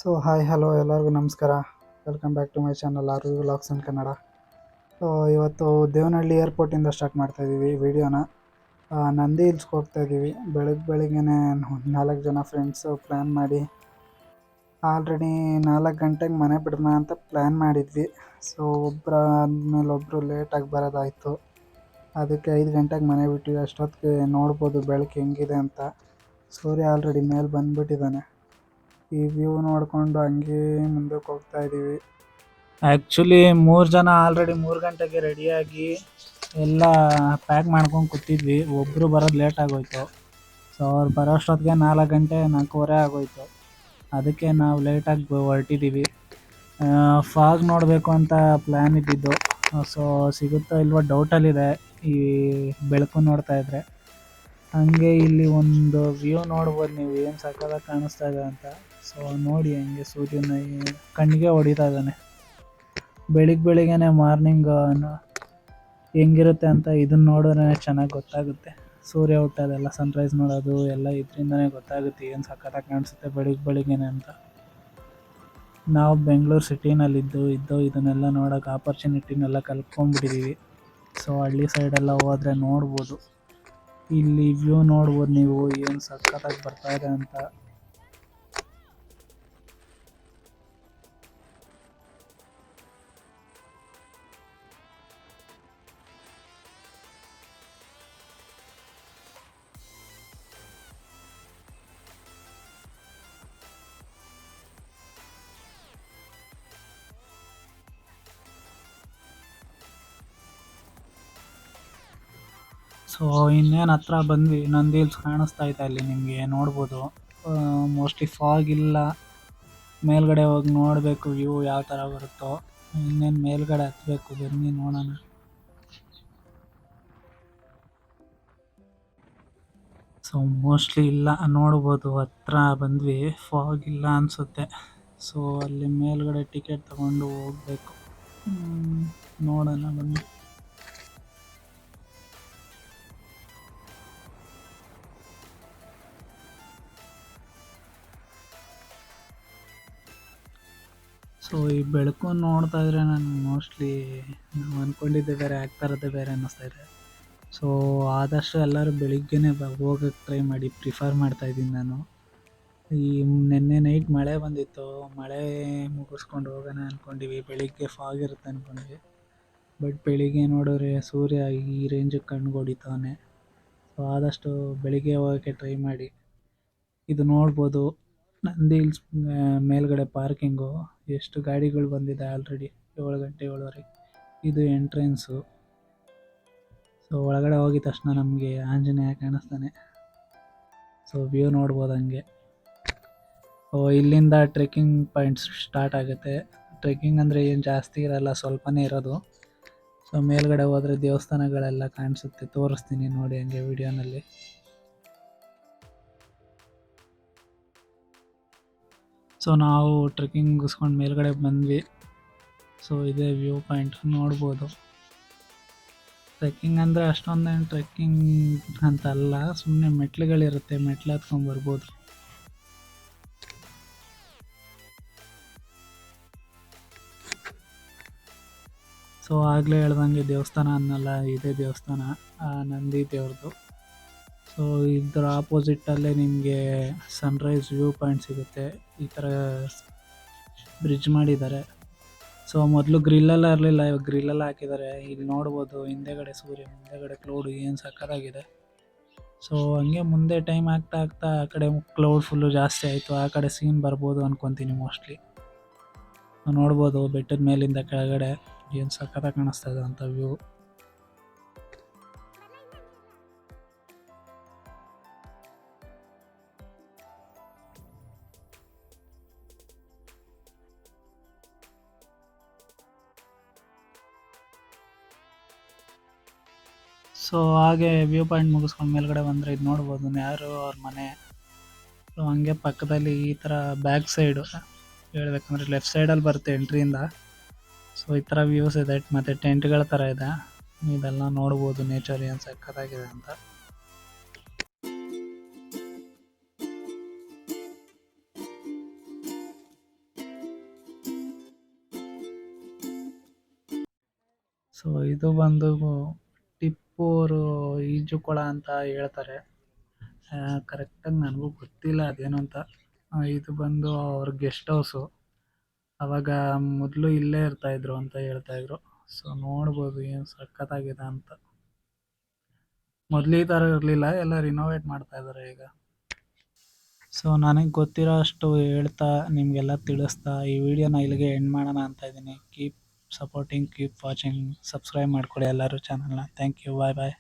So hi hello ಎಲ್ಲರಿಗೂ ನಮಸ್ಕಾರ. Welcome back to my channel R V vlogs in Kannada. So ಇವತ್ತು Devanahalli ಏರ್ಪೋರ್ಟಿಂದ start ಮಾಡ್ತಾಯಿದ್ದೀವಿ ವಿಡಿಯೋನ. ನಂದಿ ಹಿಲ್ಸ್ಗೆ ಹೋಗ್ತಾಯಿದ್ದೀವಿ. ಬೆಳಿಗ್ಗೆನೇ 4 ಜನ ಫ್ರೆಂಡ್ಸು ಪ್ಲ್ಯಾನ್ ಮಾಡಿ ಆಲ್ರೆಡಿ 4 ಗಂಟೆಗೆ ಮನೆ ಬಿಡೋಣ ಅಂತ ಪ್ಲ್ಯಾನ್ ಮಾಡಿದ್ವಿ. ಸೊ ಒಬ್ಬರಾದ್ಮೇಲೆ ಒಬ್ಬರು ಲೇಟಾಗಿ ಬರೋದಾಯಿತು. ಅದಕ್ಕೆ 5 ಗಂಟೆಗೆ ಮನೆ ಬಿಟ್ವಿ. ಅಷ್ಟೊತ್ತಿಗೆ ನೋಡ್ಬೋದು ಬೆಳಕು ಹೆಂಗಿದೆ ಅಂತ. ಸೂರ್ಯ ಆಲ್ರೆಡಿ ಮೇಲೆ ಬಂದುಬಿಟ್ಟಿದ್ದಾನೆ. ಈ ವ್ಯೂ ನೋಡಿಕೊಂಡು ಹಂಗೇ ಮುಂದಕ್ಕೆ ಹೋಗ್ತಾ ಇದ್ದೀವಿ. ಆ್ಯಕ್ಚುಲಿ 3 ಜನ ಆಲ್ರೆಡಿ 3 ಗಂಟೆಗೆ ರೆಡಿಯಾಗಿ ಎಲ್ಲ ಪ್ಯಾಕ್ ಮಾಡ್ಕೊಂಡು ಕೂತಿದ್ವಿ. ಒಬ್ಬರು ಬರೋದು ಲೇಟ್ ಆಗೋಯ್ತು. ಸೊ ಅವ್ರು ಬರೋಷ್ಟೊತ್ತಿಗೆ 4 ಗಂಟೆ 4:15 ಆಗೋಯ್ತು. ಅದಕ್ಕೆ ನಾವು ಲೇಟಾಗಿ ಹೊರಟಿದ್ದೀವಿ. ಫಾಗ್ ನೋಡಬೇಕು ಅಂತ ಪ್ಲ್ಯಾನ್ ಇದ್ದಿದ್ದು. ಸೊ ಸಿಗುತ್ತೋ ಇಲ್ವೋ ಡೌಟಲ್ಲಿದೆ ಈ ಬೆಳಕು ನೋಡ್ತಾ ಇದ್ದರೆ. ಹಾಗೆ ಇಲ್ಲಿ ಒಂದು ವ್ಯೂ ನೋಡ್ಬೋದು ನೀವು, ಏನು ಸಕ್ಕತ್ತಾಗಿ ಕಾಣಿಸ್ತಾ ಇದೆ ಅಂತ. ಸೊ ನೋಡಿ ಹಂಗೆ ಸೂರ್ಯನ ಕಣ್ಣಿಗೆ ಹೊಡಿತಾ ಇದ್ದಾನೆ. ಬೆಳಿಗ್ಗೆನೇ ಮಾರ್ನಿಂಗ್ ಹೆಂಗಿರುತ್ತೆ ಅಂತ ಇದನ್ನು ನೋಡಿದ್ರೆ ಚೆನ್ನಾಗಿ ಗೊತ್ತಾಗುತ್ತೆ. ಸೂರ್ಯ ಹುಟ್ಟೋದೆಲ್ಲ, ಸನ್ರೈಸ್ ನೋಡೋದು ಎಲ್ಲ ಇದರಿಂದನೇ ಗೊತ್ತಾಗುತ್ತೆ ಏನು ಸಕ್ಕತ್ತಾಗಿ ಕಾಣಿಸುತ್ತೆ ಬೆಳಿಗ್ಗೆನೇ ಅಂತ. ನಾವು ಬೆಂಗಳೂರು ಸಿಟಿನಲ್ಲಿದ್ದು ಇದನ್ನೆಲ್ಲ ನೋಡೋಕೆ ಆಪರ್ಚುನಿಟಿನೆಲ್ಲ ಕಲ್ತ್ಕೊಂಡ್ಬಿಟ್ಟಿದ್ದೀವಿ. ಸೊ ಹಳ್ಳಿ ಸೈಡೆಲ್ಲ ಹೋದರೆ ನೋಡ್ಬೋದು. ಇಲ್ಲಿ ವ್ಯೂ ನೋಡ್ಬೋದು ನೀವು ಏನು ಸಕ್ಕತ್ತಾಗಿ ಬರ್ತಾ ಇದೆ ಅಂತ. ಸೊ ಇನ್ನೇನು ಹತ್ರ ಬಂದ್ವಿ. ನಂದಿ ಹಿಲ್ಸ್ ಕಾಣಿಸ್ತಾ ಇದೆ ಅಲ್ಲಿ ನಿಮಗೆ ನೋಡ್ಬೋದು. ಮೋಸ್ಟ್ಲಿ ಫಾಗ್ ಇಲ್ಲ. ಮೇಲ್ಗಡೆ ಹೋಗಿ ನೋಡಬೇಕು ವ್ಯೂ ಯಾವ ಥರ ಬರುತ್ತೋ. ಇನ್ನೇನು ಮೇಲ್ಗಡೆ ಹತ್ತಬೇಕು, ಬನ್ನಿ ನೋಡೋಣ. ಸೊ ಮೋಸ್ಟ್ಲಿ ಇಲ್ಲ, ನೋಡ್ಬೋದು ಹತ್ರ ಬಂದ್ವಿ. ಫಾಗ್ ಇಲ್ಲ ಅನಿಸುತ್ತೆ. ಸೊ ಅಲ್ಲಿ ಮೇಲ್ಗಡೆ ಟಿಕೆಟ್ ತಗೊಂಡು ಹೋಗಬೇಕು. ನೋಡೋಣ ಬನ್ನಿ. ಸೊ ಈ ಬೆಳಕು ನೋಡ್ತಾ ಇದ್ರೆ ನಾನು ಮೋಸ್ಟ್ಲಿ ನಾವು ಅಂದ್ಕೊಂಡಿದ್ದೆ ಬೇರೆ, ಆಗ್ತಾ ಇರೋದೇ ಬೇರೆ ಅನ್ನಿಸ್ತಾ ಇದೆ. ಸೊ ಆದಷ್ಟು ಎಲ್ಲರೂ ಬೆಳಿಗ್ಗೆನೇ ಹೋಗೋಕ್ಕೆ ಟ್ರೈ ಮಾಡಿ, ಪ್ರಿಫರ್ ಮಾಡ್ತಾಯಿದ್ದೀನಿ ನಾನು. ಈ ನಿನ್ನೆ ನೈಟ್ ಮಳೆ ಬಂದಿತ್ತು. ಮಳೆ ಮುಗಿಸ್ಕೊಂಡು ಹೋಗೋಣ ಅಂದ್ಕೊಂಡಿವಿ. ಬೆಳಿಗ್ಗೆ ಫಾಗ್ ಇರುತ್ತೆ ಅಂದ್ಕೊಂಡ್ವಿ. ಬಟ್ ಬೆಳಿಗ್ಗೆ ನೋಡಿದ್ರೆ ಸೂರ್ಯ ಈ ರೇಂಜಿಗೆ ಕಣ್ಣಿಗೆ ಹೊಡಿತಾನೆ. ಸೊ ಆದಷ್ಟು ಬೆಳಿಗ್ಗೆ ಹೋಗೋಕ್ಕೆ ಟ್ರೈ ಮಾಡಿ. ಇದು ನೋಡ್ಬೋದು ನಂದಿ ಹಿಲ್ಸ್ ಮೇಲ್ಗಡೆ ಪಾರ್ಕಿಂಗು. ಎಷ್ಟು ಗಾಡಿಗಳು ಬಂದಿದೆ ಆಲ್ರೆಡಿ. 7 ಗಂಟೆ 7:30. ಇದು ಎಂಟ್ರೆನ್ಸು. ಸೊ ಒಳಗಡೆ ಹೋಗಿದ ತಕ್ಷಣ ನಮಗೆ ಆಂಜನೇಯ ಕಾಣಿಸ್ತಾನೆ. ಸೊ ವ್ಯೂ ನೋಡ್ಬೋದು ಹಂಗೆ. ಇಲ್ಲಿಂದ ಟ್ರೆಕ್ಕಿಂಗ್ ಪಾಯಿಂಟ್ಸ್ ಸ್ಟಾರ್ಟ್ ಆಗುತ್ತೆ. ಟ್ರೆಕ್ಕಿಂಗ್ ಅಂದರೆ ಏನು ಜಾಸ್ತಿ ಇರಲ್ಲ, ಸ್ವಲ್ಪನೇ ಇರೋದು. ಸೊ ಮೇಲ್ಗಡೆ ಹೋದರೆ ದೇವಸ್ಥಾನಗಳೆಲ್ಲ ಕಾಣಿಸುತ್ತೆ, ತೋರಿಸ್ತೀನಿ ನೋಡಿ ಹಂಗೆ ವಿಡಿಯೋನಲ್ಲಿ. ಸೊ ನಾವು ಟ್ರೆಕ್ಕಿಂಗ್ ಮುಗಿಸ್ಕೊಂಡು ಮೇಲ್ಗಡೆ ಬಂದ್ವಿ. ಸೊ ಇದೇ ವ್ಯೂ ಪಾಯಿಂಟ್ ನೋಡ್ಬೋದು. ಟ್ರೆಕ್ಕಿಂಗ್ ಅಂದರೆ ಅಷ್ಟೊಂದೇನು ಟ್ರೆಕ್ಕಿಂಗ್ ಅಂತಲ್ಲ, ಸುಮ್ಮನೆ ಮೆಟ್ಲುಗಳಿರುತ್ತೆ, ಮೆಟ್ಲು ಹತ್ಕೊಂಡು ಬರ್ಬೋದು. ಸೊ ಆಗಲೇ ಹೇಳ್ದಂಗೆ ದೇವಸ್ಥಾನ ಅನ್ನಲ್ಲ, ಇದೇ ದೇವಸ್ಥಾನ ನಂದಿ ದೇವ್ರದ್ದು. ಸೊ ಇದರ ಆಪೋಸಿಟ್ಟಲ್ಲೇ ನಿಮಗೆ ಸನ್ರೈಸ್ ವ್ಯೂ ಪಾಯಿಂಟ್ ಸಿಗುತ್ತೆ. ಈ ಥರ ಬ್ರಿಡ್ಜ್ ಮಾಡಿದ್ದಾರೆ. ಸೊ ಮೊದಲು ಗ್ರಿಲ್ಲೆಲ್ಲ ಇರಲಿಲ್ಲ, ಇವಾಗ ಗ್ರಿಲ್ಲೆಲ್ಲ ಹಾಕಿದ್ದಾರೆ. ಇಲ್ಲಿ ನೋಡ್ಬೋದು ಹಿಂದೆಗಡೆ ಸೂರ್ಯ, ಮುಂದೆಗಡೆ ಕ್ಲೌಡು ಏನು ಸಕ್ಕತ್ತಾಗಿದೆ. ಸೊ ಹಂಗೆ ಮುಂದೆ ಟೈಮ್ ಆಗ್ತಾ ಆ ಕಡೆ ಕ್ಲೌಡ್ ಫುಲ್ಲು ಜಾಸ್ತಿ ಆಯಿತು. ಆ ಕಡೆ ಸೀನ್ ಬರ್ಬೋದು ಅಂದ್ಕೊತೀನಿ ಮೋಸ್ಟ್ಲಿ. ನೋಡ್ಬೋದು ಬೆಟ್ಟದ ಮೇಲಿಂದ ಕೆಳಗಡೆ ಏನು ಸಕ್ಕತ್ತಾಗಿ ಕಾಣಿಸ್ತಾ ಇದೆ ಅಂತ ವ್ಯೂ. ಸೊ ಹಾಗೆ ವ್ಯೂ ಪಾಯಿಂಟ್ ಮುಗಿಸ್ಕೊಂಡು ಮೇಲ್ಗಡೆ ಬಂದರೆ ಇದು ನೋಡ್ಬೋದು ಯಾರು ಅವ್ರ ಮನೆ. ಸೊ ಹಂಗೆ ಪಕ್ಕದಲ್ಲಿ ಈ ಥರ ಬ್ಯಾಕ್ ಸೈಡು ಹೇಳ್ಬೇಕಂದ್ರೆ ಲೆಫ್ಟ್ ಸೈಡಲ್ಲಿ ಬರುತ್ತೆ ಎಂಟ್ರಿಯಿಂದ. ಸೊ ಈ ಥರ ವ್ಯೂಸ್ ಇದೆ, ಮತ್ತು ಟೆಂಟ್ಗಳ ಥರ ಇದೆ. ಇದೆಲ್ಲ ನೋಡ್ಬೋದು ನೇಚರ್ ಏನು ಸಕ್ಕತ್ತಾಗಿದೆ ಅಂತ. ಇದು ಬಂದು ಟಿಪ್ಪು ಅವರು ಈಜುಕೊಳ ಅಂತ ಹೇಳ್ತಾರೆ. ಕರೆಕ್ಟಾಗಿ ನನಗೂ ಗೊತ್ತಿಲ್ಲ ಅದೇನು ಅಂತ. ಇದು ಬಂದು ಅವ್ರ ಗೆಸ್ಟ್ ಹೌಸು. ಅವಾಗ ಮೊದಲು ಇಲ್ಲೇ ಇರ್ತಾ ಇದ್ರು ಅಂತ ಹೇಳ್ತಾ ಇದ್ರು. ಸೊ ನೋಡ್ಬೋದು ಏನು ಸಖತ್ತಾಗಿದೆ ಅಂತ. ಮೊದಲು ಈ ಥರ ಇರಲಿಲ್ಲ, ಎಲ್ಲ ರಿನೋವೇಟ್ ಮಾಡ್ತಾ ಇದ್ದಾರೆ ಈಗ. ಸೊ ನನಗೆ ಗೊತ್ತಿರೋ ಅಷ್ಟು ಹೇಳ್ತಾ ನಿಮಗೆಲ್ಲ ತಿಳಿಸ್ತಾ ಈ ವಿಡಿಯೋನ ಇಲ್ಲಿಗೆ ಎಂಡ್ ಮಾಡೋಣ ಅಂತ ಇದ್ದೀನಿ. Keep supporting, keep watching, subscribe ಮಾಡ್ಕೊಳ್ಳಿ ಎಲ್ಲರೂ ಚಾನಲ್ನ. Thank you, bye bye.